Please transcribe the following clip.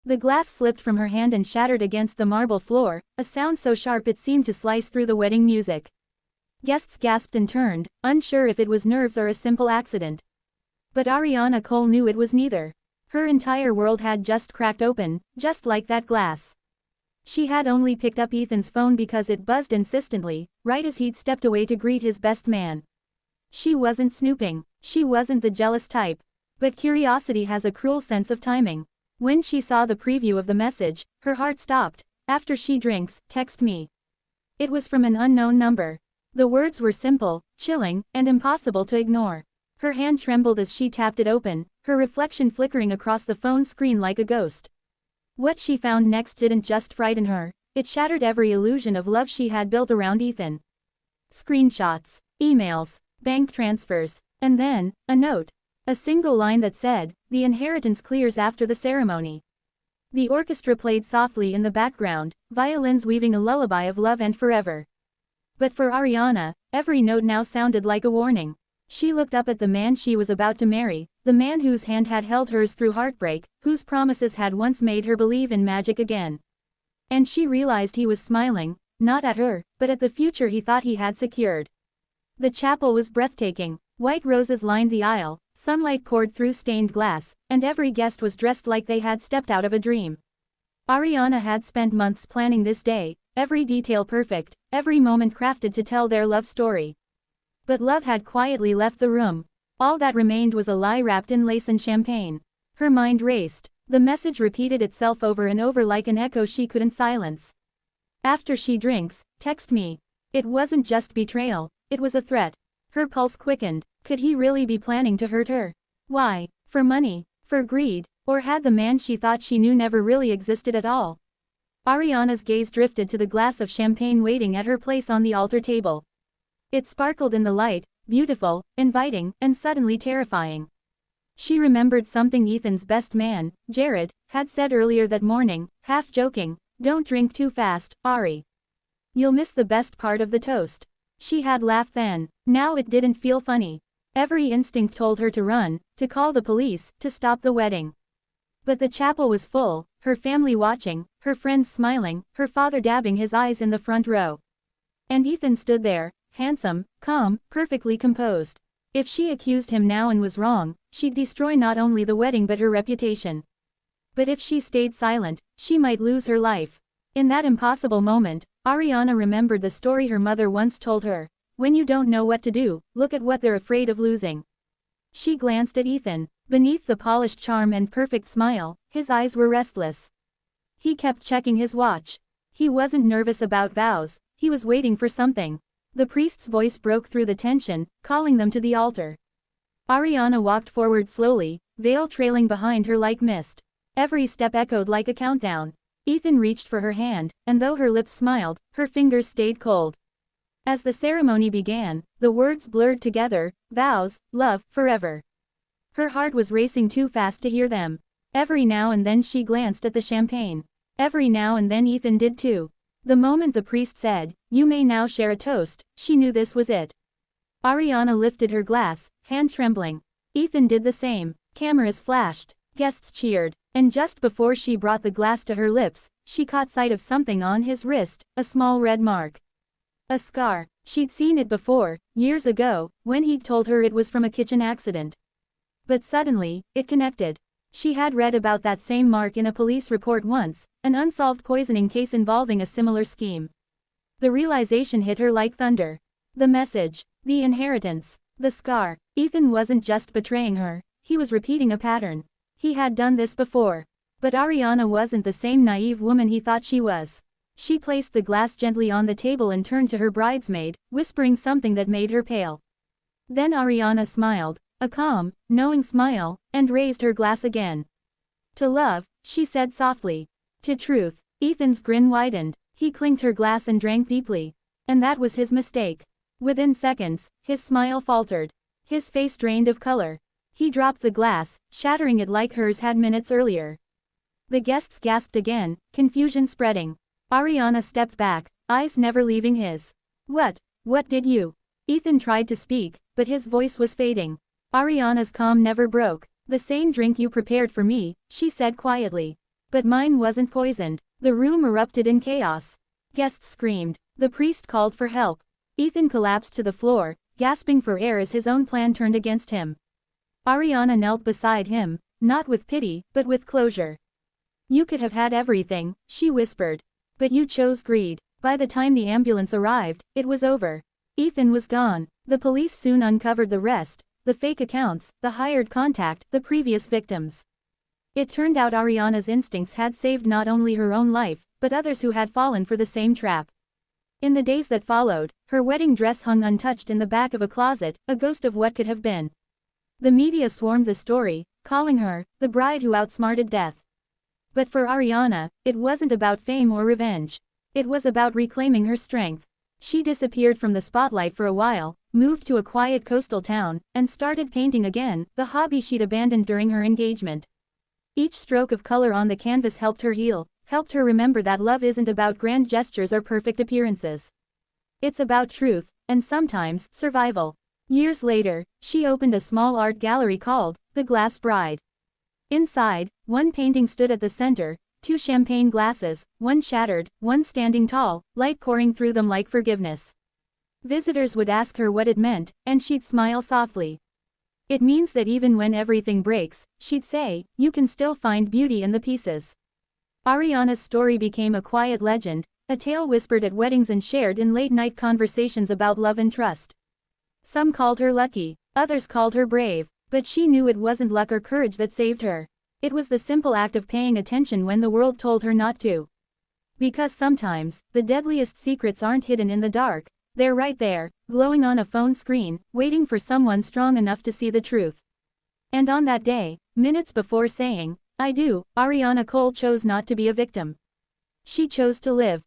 The glass slipped from her hand and shattered against the marble floor, a sound so sharp it seemed to slice through the wedding music. Guests gasped and turned, unsure if it was nerves or a simple accident. But Ariana Cole knew it was neither. Her entire world had just cracked open, just like that glass. She had only picked up Ethan's phone because it buzzed insistently, right as he'd stepped away to greet his best man. She wasn't snooping. She wasn't the jealous type. But curiosity has a cruel sense of timing. When she saw the preview of the message, her heart stopped. After she drinks, text me. It was from an unknown number. The words were simple, chilling, and impossible to ignore. Her hand trembled as she tapped it open, her reflection flickering across the phone screen like a ghost. What she found next didn't just frighten her, it shattered every illusion of love she had built around Ethan. Screenshots, emails, bank transfers, and then, a note. A single line that said, "The inheritance clears after the ceremony." The orchestra played softly in the background, violins weaving a lullaby of love and forever. But for Ariana, every note now sounded like a warning. She looked up at the man she was about to marry, the man whose hand had held hers through heartbreak, whose promises had once made her believe in magic again. And she realized he was smiling, not at her, but at the future he thought he had secured. The chapel was breathtaking. White roses lined the aisle, sunlight poured through stained glass, and every guest was dressed like they had stepped out of a dream. Ariana had spent months planning this day, every detail perfect, every moment crafted to tell their love story. But love had quietly left the room. All that remained was a lie wrapped in lace and champagne. Her mind raced. The message repeated itself over and over like an echo she couldn't silence. After she drinks, text me. It wasn't just betrayal, it was a threat. Her pulse quickened. Could he really be planning to hurt her? Why? For money? For greed? Or had the man she thought she knew never really existed at all? Ariana's gaze drifted to the glass of champagne waiting at her place on the altar table. It sparkled in the light, beautiful, inviting, and suddenly terrifying. She remembered something Ethan's best man, Jared, had said earlier that morning, half joking, "Don't drink too fast, Ari. You'll miss the best part of the toast." She had laughed then. Now it didn't feel funny. Every instinct told her to run, to call the police, to stop the wedding. But the chapel was full, her family watching, her friends smiling, her father dabbing his eyes in the front row. And Ethan stood there, handsome, calm, perfectly composed. If she accused him now and was wrong, she'd destroy not only the wedding but her reputation. But if she stayed silent, she might lose her life. In that impossible moment, Ariana remembered the story her mother once told her. When you don't know what to do, look at what they're afraid of losing. She glanced at Ethan. Beneath the polished charm and perfect smile, his eyes were restless. He kept checking his watch. He wasn't nervous about vows, he was waiting for something. The priest's voice broke through the tension, calling them to the altar. Ariana walked forward slowly, veil trailing behind her like mist. Every step echoed like a countdown. Ethan reached for her hand, and though her lips smiled, her fingers stayed cold. As the ceremony began, the words blurred together, vows, love, forever. Her heart was racing too fast to hear them. Every now and then she glanced at the champagne. Every now and then Ethan did too. The moment the priest said, "You may now share a toast," she knew this was it. Ariana lifted her glass, hand trembling. Ethan did the same. Cameras flashed. Guests cheered. And just before she brought the glass to her lips, she caught sight of something on his wrist, a small red mark. A scar. She'd seen it before, years ago, when he'd told her it was from a kitchen accident. But suddenly, it connected. She had read about that same mark in a police report once, an unsolved poisoning case involving a similar scheme. The realization hit her like thunder. The message, the inheritance, the scar. Ethan wasn't just betraying her, he was repeating a pattern. He had done this before. But Ariana wasn't the same naive woman he thought she was. She placed the glass gently on the table and turned to her bridesmaid, whispering something that made her pale. Then Ariana smiled, a calm, knowing smile, and raised her glass again. "To love," she said softly. "To truth." Ethan's grin widened. He clinked her glass and drank deeply. And that was his mistake. Within seconds, his smile faltered. His face drained of color. He dropped the glass, shattering it like hers had minutes earlier. The guests gasped again, confusion spreading. Ariana stepped back, eyes never leaving his. What did you?" Ethan tried to speak, but his voice was fading. Ariana's calm never broke. "The same drink you prepared for me," she said quietly. But mine wasn't poisoned. The room erupted in chaos. Guests screamed. The priest called for help. Ethan collapsed to the floor, gasping for air as his own plan turned against him. Ariana knelt beside him, not with pity, but with closure. "You could have had everything," she whispered. "But you chose greed." By the time the ambulance arrived, it was over. Ethan was gone. The police soon uncovered the rest, the fake accounts, the hired contact, the previous victims. It turned out Ariana's instincts had saved not only her own life, but others who had fallen for the same trap. In the days that followed, her wedding dress hung untouched in the back of a closet, a ghost of what could have been. The media swarmed the story, calling her the bride who outsmarted death. But for Ariana, it wasn't about fame or revenge. It was about reclaiming her strength. She disappeared from the spotlight for a while, moved to a quiet coastal town, and started painting again, the hobby she'd abandoned during her engagement. Each stroke of color on the canvas helped her heal, helped her remember that love isn't about grand gestures or perfect appearances. It's about truth, and sometimes, survival. Years later, she opened a small art gallery called The Glass Bride. Inside, one painting stood at the center, two champagne glasses, one shattered, one standing tall, light pouring through them like forgiveness. Visitors would ask her what it meant, and she'd smile softly. "It means that even when everything breaks," she'd say, "you can still find beauty in the pieces." Ariana's story became a quiet legend, a tale whispered at weddings and shared in late-night conversations about love and trust. Some called her lucky, others called her brave, but she knew it wasn't luck or courage that saved her. It was the simple act of paying attention when the world told her not to. Because sometimes, the deadliest secrets aren't hidden in the dark, they're right there, glowing on a phone screen, waiting for someone strong enough to see the truth. And on that day, minutes before saying, "I do," Ariana Cole chose not to be a victim. She chose to live.